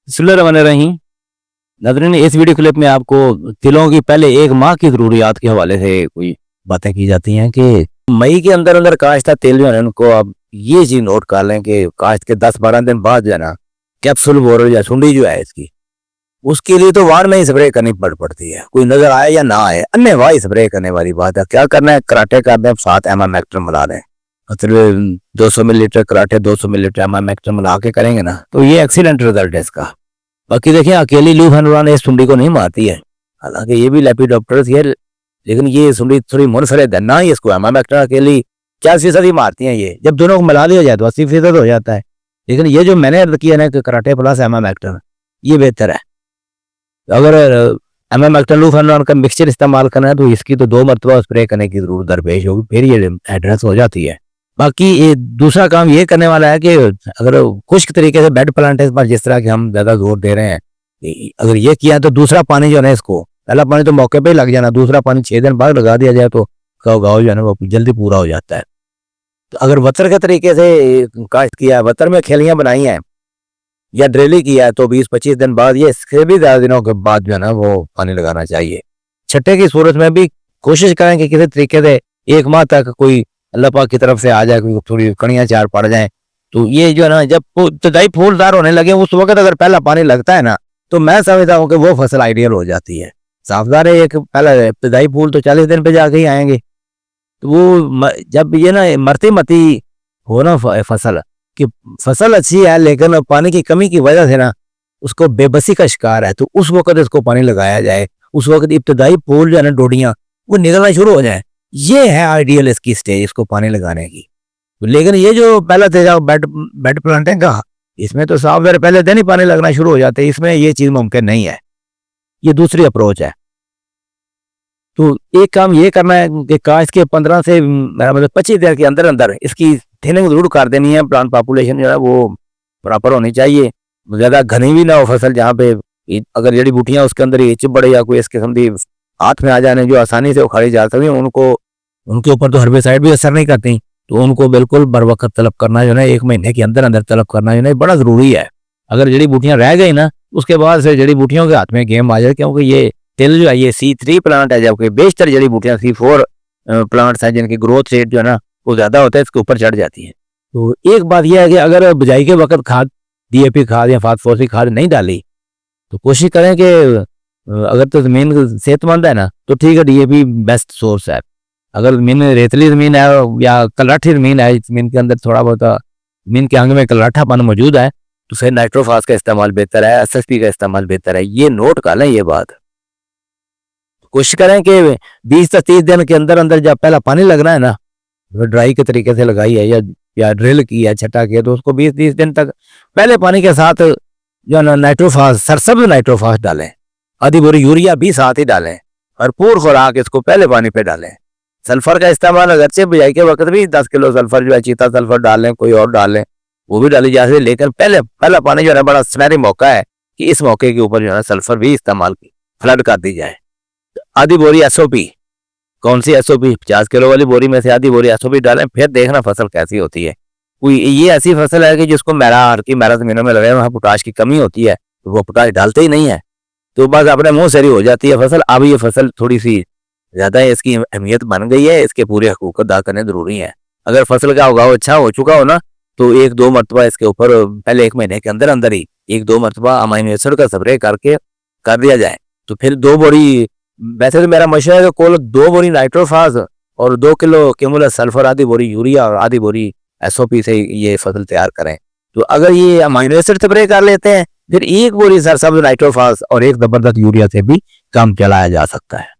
बिस्मिल्लाहिर्रहमानिर्रहीम। नाज़रीन, इस वीडियो क्लिप में आपको तिलों की पहले 1 माह की ज़रूरियात के हवाले से कोई बातें की जाती हैं कि मई के अंदर अंदर काश्त तिल जो है ना, उनको आप ये चीज़ नोट कर लें कि काश्त के 10-12 दिन बाद जो है ना, कैप्सूल बोरल या सुंडी जो है इसकी, उसके लिए तो वार में ही स्प्रे करनी पड़ती है। कोई नजर आए या ना आए, अन्यथा ही स्प्रे करने वाली बात है। क्या करना है, कराटे कर दें, 7 एमामेक्टर मिला दें, मतलब 200 मिलीलीटर कराटे, 200 मिलीलीटर एमामेक्टर मिला के करेंगे ना, तो ये एक्सीलेंट रिजल्ट है इसका। बाकी देखिए, अकेली लूफेनोरान इस सुंडी को नहीं मारती है, हालांकि ये भी लेपिडोप्टेरस है, लेकिन ये सुंडी थोड़ी मुनफरिद है ना ही। इसको एमामेक्टर अकेली 40% ही मारती हैं। ये जब दोनों को मिला दिया जाए तो 80% हो जाता है। लेकिन ये जो मैंने अर्ज किया ना कि कराटे प्लस एमामेक्टर, ये बेहतर है। अगर एमामेक्टर लूफेनोरान का मिक्सचर इस्तेमाल करना है तो इसकी तो 2 मरतबा स्प्रे करने की जरूरत दरपेश होगी, फिर ये एड्रेस हो जाती है। बाकी ये दूसरा काम ये करने वाला है कि अगर खुश्क तरीके से बेड प्लांटेशन पर जिस तरह के हम ज्यादा जोर दे रहे हैं, अगर ये किया तो दूसरा पानी जो है इसको, पहला पानी तो मौके पे ही लग जाना, दूसरा पानी 6 दिन बाद लगा दिया जाए तो गाँव जो है ना वो जल्दी पूरा हो जाता है। तो अगर वतर के तरीके से काश्त किया है, वतर में खेलियां बनाई हैं या ड्रिली किया है, तो 20-25 दिन बाद, ये इससे भी ज्यादा दिनों के बाद जो है ना वो पानी लगाना चाहिए। छट्टे की सूरत में भी कोशिश करें कि किसी तरीके से 1 माह तक कोई अल्लाह पाक की तरफ से आ जाए, कोई थोड़ी कड़ियाँ 4 पड़ जाएं, तो ये जो है ना जब इब्तदाई फूलदार होने लगे उस वक्त अगर पहला पानी लगता है ना, तो मैं समझता हूँ कि वो फसल आइडियल हो जाती है। साफदार है, एक पहला इब्तदाई फूल तो 40 दिन पे जाके ही आएंगे। तो वो जब ये ना मरती मती हो ना फसल कि फसल अच्छी है लेकिन पानी की कमी की वजह से ना उसको बेबसी का शिकार है, तो उस वक्त इसको पानी लगाया जाए। उस वक्त इब्तदाई फूल जो है ना, डोडियां वो निकलना शुरू हो जाए, ये है आइडियल इसकी स्टेज इसको पानी लगाने की। लेकिन ये जो पहला तेजा बेड प्लांटिंग का, इसमें तो साफ पहले दिन ही पानी लगना शुरू हो जाते हैं, इसमें ये चीज मुमकिन नहीं है। ये दूसरी अप्रोच है। तो एक काम ये करना है कि काश्त के 15 से मतलब 25 दिन के अंदर अंदर इसकी थिनिंग जरूर कर देनी है। प्लांट पॉपुलेशन जो है वो प्रॉपर होनी चाहिए, ज्यादा घनी भी ना हो फसल, जहाँ पे अगर जड़ी बूटियां उसके अंदर ये चिप बढ़े या कोई इस किस्म की हाथ में आ जाने जो आसानी से उखाड़ी जा सकती है, उनको उनके ऊपर तो हर्बिसाइड भी असर नहीं करती, तो उनको बिल्कुल बर वक्त तलब करना जो है 1 महीने के अंदर अंदर तलब करना जो है बड़ा जरूरी है। अगर जड़ी बूटियां रह गई ना, उसके बाद से जड़ी बूटियों के हाथ में गेम आ जाए, क्योंकि ये तिल जो है ये C3 प्लांट है, जबकि बेशतर जड़ी बूटियां C4 प्लांट्स हैं जिनकी ग्रोथ रेट जो है ना वो ज्यादा होता है, इसके ऊपर चढ़ जाती है। तो एक बात यह है कि अगर बुझाई के वक्त खाद, DAP खाद या फास्फोरस खाद नहीं डाली, तो कोशिश करें कि अगर तो जमीन सेहतमंद है ना तो ठीक है, DAP बेस्ट सोर्स है। अगर जमीन रेतली जमीन है या कलराठी जमीन है, जमीन के अंदर थोड़ा बहुत जमीन के अंग में कलराठापन मौजूद है, तो फिर नाइट्रोफास का इस्तेमाल बेहतर है, SSP का इस्तेमाल बेहतर है। ये नोट कर लें ये बात। कोशिश करें कि 20 से 30 दिन के अंदर अंदर जब पहला पानी लगना है ना, ड्राई के तरीके से लगाई है या ड्रिल की है, छटा किया, तो उसको 20-30 दिन तक पहले पानी के साथ जो है नाइट्रोफास, सरसब्ज नाइट्रोफास डालें, आधी बोरी यूरिया भी साथ ही डालें, भरपूर खुराक इसको पहले पानी पे डालें। सल्फर का इस्तेमाल अगरचे बुझाई के वक्त भी 10 किलो सल्फर जो है चीता सल्फर डालें, कोई और डालें, वो भी डाली जा सकती है, लेकिन पहला पानी जो है बड़ा सुनहरी मौका है कि इस मौके के ऊपर जो है सल्फर भी इस्तेमाल की फ्लड कर दी जाए। आधी बोरी SOP, कौन सी SOP, 50 किलो वाली बोरी में से आधी बोरी SOP डालें, फिर देखना फसल कैसी होती है। कोई ये ऐसी फसल है कि जिसको मैरा जमीनों में लगे वहाँ पोटाश की कमी होती है, तो वो पोटाश डालते ही नहीं है, तो बस अपने मुंह से हो जाती है फसल। अब ये फसल थोड़ी सी ज्यादा इसकी अहमियत बन गई है, इसके पूरे हकूक अदा करने जरूरी है। अगर फसल का उगाव अच्छा हो चुका हो ना, तो 1-2 मरतबा इसके ऊपर पहले 1 महीने के अंदर अंदर ही 1-2 मरतबा अमाइनो एसिड का स्प्रे करके कर दिया जाए, तो फिर 2 बोरी, वैसे तो मेरा मशवरा है कि कुल 2 बोरी नाइट्रोफास और 2 किलो क्यूमुलस सल्फर, आधी बोरी यूरिया और आधी बोरी SOP से ये फसल तैयार करें। तो अगर ये अमाइनो एसिड स्प्रे कर लेते हैं, फिर 1 बोरी सरसब्ज नाइट्रोफास और 1 जबरदस्त यूरिया से भी काम चलाया जा सकता है।